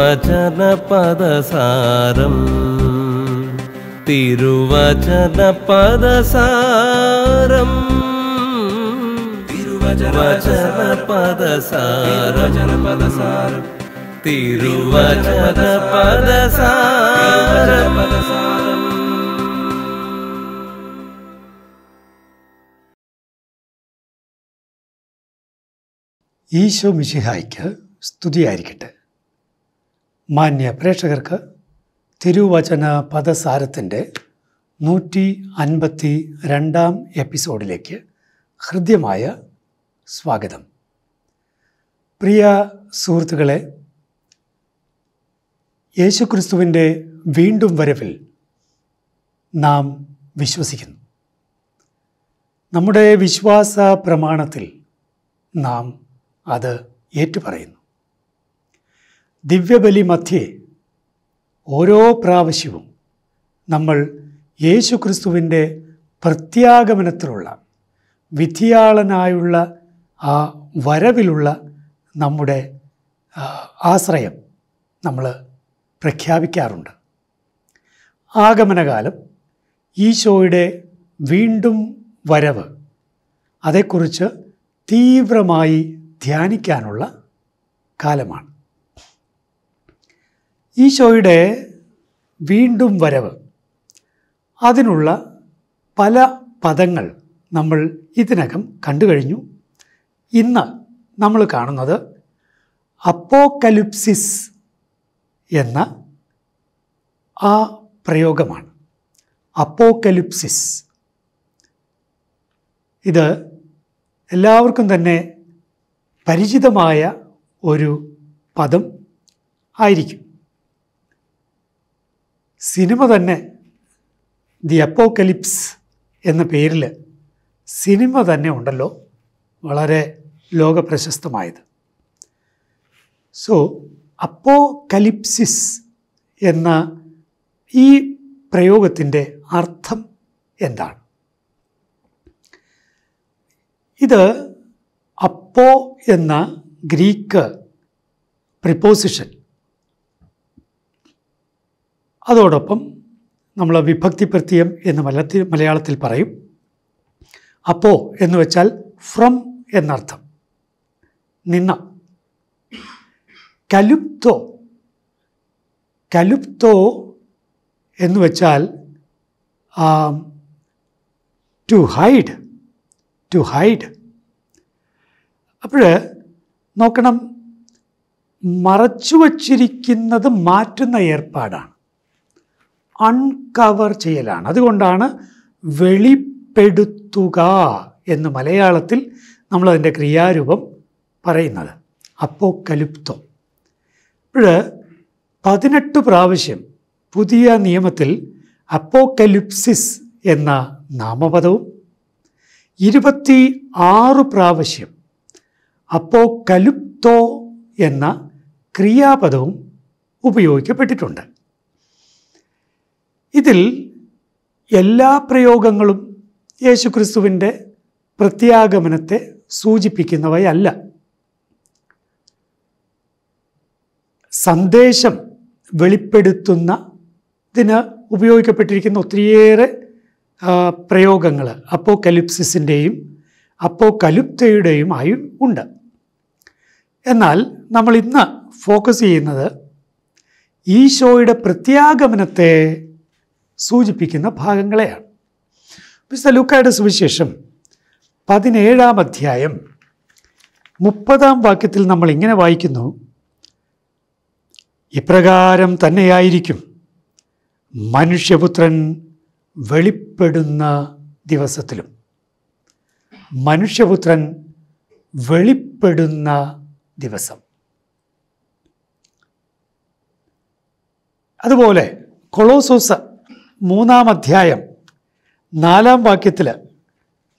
തിരുവചന പദസാരം തിരുവചന പദസാരം തിരുവചന പദസാരം തിരുവചന പദസാരം. ഈശോ മിശിഹായ്ക്ക് സ്തുതിയായിരിക്കട്ടെ. മാന്യ പ്രേക്ഷകർക്ക് തിരുവചന പദസാരത്തിൻ്റെ 152 എപ്പിസോഡിലേക്ക് ഹൃദ്യമായ സ്വാഗതം. പ്രിയ സുഹൃത്തുക്കളെ, യേശുക്രിസ്തുവിൻ്റെ വീണ്ടും വരവിൽ നാം വിശ്വസിക്കുന്നു. നമ്മുടെ വിശ്വാസ പ്രമാണത്തിൽ നാം അത് ഏറ്റുപറയുന്നു. ദിവ്യബലി മധ്യേ ഓരോ പ്രാവശ്യവും നമ്മൾ യേശുക്രിസ്തുവിൻ്റെ പ്രത്യാഗമനത്തിലുള്ള വിധിയാളനായുള്ള ആ വരവിലുള്ള നമ്മുടെ ആശ്രയം നമ്മൾ പ്രഖ്യാപിക്കാറുണ്ട്. ആഗമനകാലം, ഈശോയുടെ വീണ്ടും വരവ്, അതേക്കുറിച്ച് തീവ്രമായി ധ്യാനിക്കാനുള്ള കാലമാണ്. ഈശോയുടെ വീണ്ടും വരവ്, അതിനുള്ള പല പദങ്ങൾ നമ്മൾ ഇതിനകം കണ്ടു കഴിഞ്ഞു. ഇന്ന് നമ്മൾ കാണുന്നത് അപ്പോക്കലിപ്സിസ് എന്ന ആ പ്രയോഗമാണ്. അപ്പോക്കലിപ്സിസ്, ഇത് എല്ലാവർക്കും തന്നെ പരിചിതമായ ഒരു പദം ആയിരിക്കും. സിനിമ തന്നെ ദി അപ്പോക്കലിപ്സ് എന്ന പേരിൽ സിനിമ തന്നെ ഉണ്ടല്ലോ, വളരെ ലോകപ്രശസ്തമായത്. സോ അപ്പോക്കലിപ്സിസ് എന്ന ഈ പ്രയോഗത്തിൻ്റെ അർത്ഥം എന്താണ്? ഇത് അപ്പോ എന്ന ഗ്രീക്ക് പ്രിപ്പോസിഷൻ, അതോടൊപ്പം നമ്മൾ വിഭക്തി പ്രത്യയം എന്ന് മലയാളത്തിൽ പറയും. അപ്പോ എന്ന് വെച്ചാൽ ഫ്രം എന്നർത്ഥം, നിന്ന. കലുപ്തോ, കലുപ്തോ എന്ന് വെച്ചാൽ ടു ഹൈഡ്, ടു ഹൈഡ്. അപ്പോൾ നോക്കണം, മറച്ചു വച്ചിരിക്കുന്നത് മാറ്റുന്ന ഏർപ്പാടാണ്, അൺകവർ ചെയ്യലാണ്. അതുകൊണ്ടാണ് വെളിപ്പെടുത്തുക എന്ന് മലയാളത്തിൽ നമ്മളതിൻ്റെ ക്രിയാരൂപം പറയുന്നത്, അപ്പോക്കലിപ്തോ. അപ്പോൾ 18 പ്രാവശ്യം പുതിയ നിയമത്തിൽ അപ്പോക്കലിപ്സിസ് എന്ന നാമപദവും 26 പ്രാവശ്യം അപ്പോക്കലിപ്തോ എന്ന ക്രിയാപദവും ഉപയോഗിക്കപ്പെട്ടിട്ടുണ്ട്. ഇതിൽ എല്ലാ പ്രയോഗങ്ങളും യേശുക്രിസ്തുവിൻ്റെ പ്രത്യാഗമനത്തെ സൂചിപ്പിക്കുന്നവയല്ല. സന്ദേശം വെളിപ്പെടുത്തുന്നതിന് ഉപയോഗിക്കപ്പെട്ടിരിക്കുന്ന ഒത്തിരിയേറെ പ്രയോഗങ്ങൾ അപ്പോക്കലിപ്സിസിൻ്റെയും അപ്പോക്കലിപ്തയുടെയും ആയി ഉണ്ട്. എന്നാൽ നമ്മൾ ഇന്ന് ഫോക്കസ് ചെയ്യുന്നത് ഈശോയുടെ പ്രത്യാഗമനത്തെ സൂചിപ്പിക്കുന്ന ഭാഗങ്ങളെയാണ്. വിശുദ്ധ ലൂക്കായുടെ സുവിശേഷം 17-ാം അധ്യായം 30-ാം വാക്യത്തിൽ നമ്മൾ ഇങ്ങനെ വായിക്കുന്നു: ഇപ്രകാരം തന്നെയായിരിക്കും മനുഷ്യപുത്രൻ വെളിപ്പെടുന്ന ദിവസത്തിലും. മനുഷ്യപുത്രൻ വെളിപ്പെടുന്ന ദിവസം. അതുപോലെ കൊളോസോസ് 3-ാം അധ്യായം 4-ാം വാക്യത്തിൽ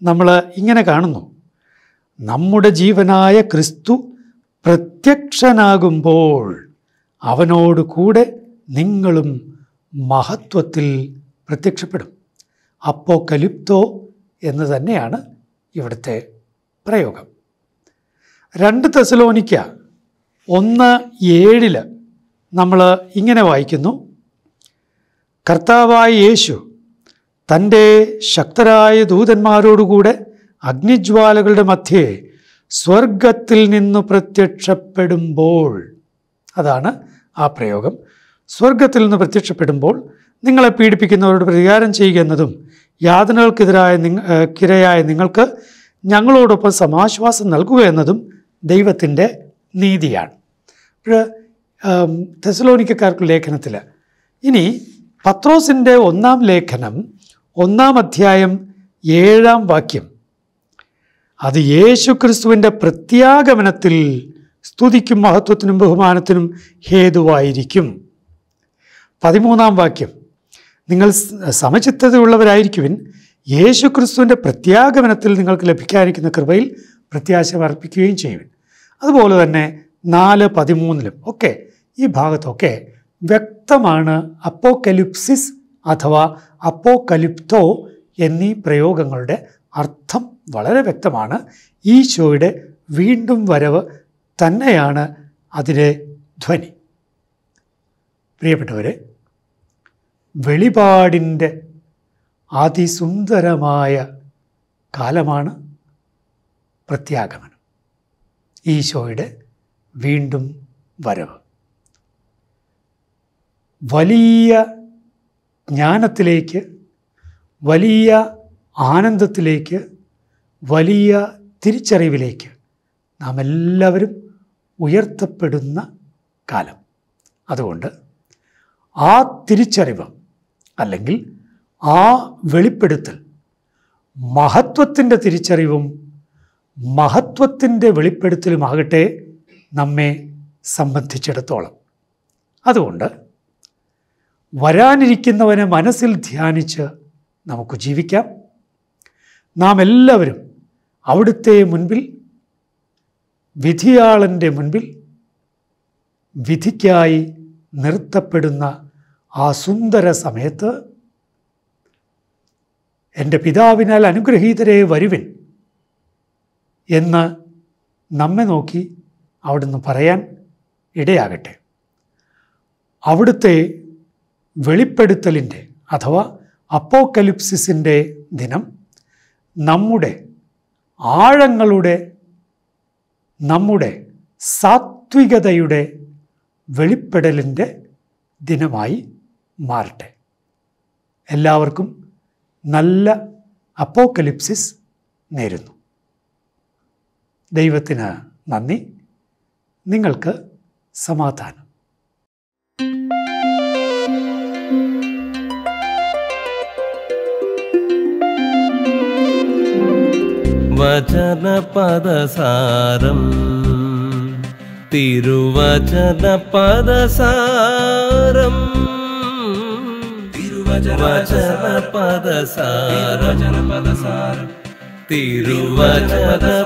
നമ്മൾ ഇങ്ങനെ കാണുന്നു: നമ്മുടെ ജീവനായ ക്രിസ്തു പ്രത്യക്ഷനാകുമ്പോൾ അവനോട് കൂടെ നിങ്ങളും മഹത്വത്തിൽ പ്രത്യക്ഷപ്പെടും. അപ്പോക്കലിപ്തോ എന്ന് തന്നെയാണ് ഇവിടുത്തെ പ്രയോഗം. 2 തെസലോനിക്ക 1:7 നമ്മൾ ഇങ്ങനെ വായിക്കുന്നു: കർത്താവായ യേശു തൻ്റെ ശക്തരായ ദൂതന്മാരോടുകൂടെ അഗ്നിജ്വാലകളുടെ മധ്യേ സ്വർഗത്തിൽ നിന്ന് പ്രത്യക്ഷപ്പെടുമ്പോൾ, അതാണ് ആ പ്രയോഗം, സ്വർഗത്തിൽ നിന്ന് പ്രത്യക്ഷപ്പെടുമ്പോൾ നിങ്ങളെ പീഡിപ്പിക്കുന്നവരോട് പ്രതികാരം ചെയ്യുക എന്നതും യാതനകൾക്കിരയായ നിങ്ങൾക്ക് ഞങ്ങളോടൊപ്പം സമാശ്വാസം നൽകുക എന്നതും ദൈവത്തിൻ്റെ നീതിയാണ്. തെസ്സലോനിക്കക്കാർക്ക് ലേഖനത്തിൽ ഇനി പത്രോസിൻ്റെ 1-ാം ലേഖനം 1-ാം അധ്യായം 7-ാം വാക്യം, അത് യേശു ക്രിസ്തുവിൻ്റെ പ്രത്യാഗമനത്തിൽ സ്തുതിക്കും മഹത്വത്തിനും ബഹുമാനത്തിനും ഹേതുവായിരിക്കും. 13-ാം വാക്യം, നിങ്ങൾ സമചിത്തതയുള്ളവരായിരിക്കുവിൻ, യേശു ക്രിസ്തുവിൻ്റെ പ്രത്യാഗമനത്തിൽ നിങ്ങൾക്ക് ലഭിക്കാനിരിക്കുന്ന കൃപയിൽ പ്രത്യാശ അർപ്പിക്കുകയും ചെയ്യുവിൻ. അതുപോലെ തന്നെ 4:13 ഒക്കെ ഈ ഭാഗത്തൊക്കെ വ്യക്തമാണ് അപ്പോക്കലിപ്സിസ് അഥവാ അപ്പോക്കലിപ്തോ എന്നീ പ്രയോഗങ്ങളുടെ അർത്ഥം വളരെ വ്യക്തമാണ്. ഈശോയുടെ വീണ്ടും വരവ് തന്നെയാണ് അതിലെ ധ്വനി. പ്രിയപ്പെട്ടവരെ, വെളിപാടിൻ്റെ അതിസുന്ദരമായ കാലമാണ് പ്രത്യാഗമനം, ഈശോയുടെ വീണ്ടും വരവ്. വലിയ ജ്ഞാനത്തിലേക്ക്, വലിയ ആനന്ദത്തിലേക്ക്, വലിയ തിരിച്ചറിവിലേക്ക് നാം എല്ലാവരും ഉയർത്തപ്പെടുന്ന കാലം. അതുകൊണ്ട് ആ തിരിച്ചറിവ് അല്ലെങ്കിൽ ആ വെളിപ്പെടുത്തൽ മഹത്വത്തിൻ്റെ തിരിച്ചറിവും മഹത്വത്തിൻ്റെ വെളിപ്പെടുത്തലുമാകട്ടെ നമ്മെ സംബന്ധിച്ചിടത്തോളം. അതുകൊണ്ട് വരാനിരിക്കുന്നവനെ മനസ്സിൽ ധ്യാനിച്ച് നമുക്ക് ജീവിക്കാം. നാം എല്ലാവരും അവിടുത്തെ മുൻപിൽ, വിധിയാളൻ്റെ മുൻപിൽ വിധിക്കായി നിർത്തപ്പെടുന്ന ആ സുന്ദര സമയത്ത് എൻ്റെ പിതാവിനാൽ അനുഗ്രഹീതരെ വരുവിൻ എന്ന് നമ്മെ നോക്കി അവിടുന്ന് പറയാൻ ഇടയാകട്ടെ. അവിടുത്തെ വെളിപ്പെടുത്തലിൻ്റെ അഥവാ അപ്പോക്കലിപ്സിസിൻ്റെ ദിനം നമ്മുടെ ആഴങ്ങളുടെ, നമ്മുടെ സാത്വികതയുടെ വെളിപ്പെടലിൻ്റെ ദിനമായി മാറട്ടെ. എല്ലാവർക്കും നല്ല അപ്പോക്കലിപ്സിസ് നേരുന്നു. ദൈവത്തിന് നന്ദി. നിങ്ങൾക്ക് സമാധാനം. വചനപദസാരം തിരുവചനപദസാരം തിരുവചനപദസാരം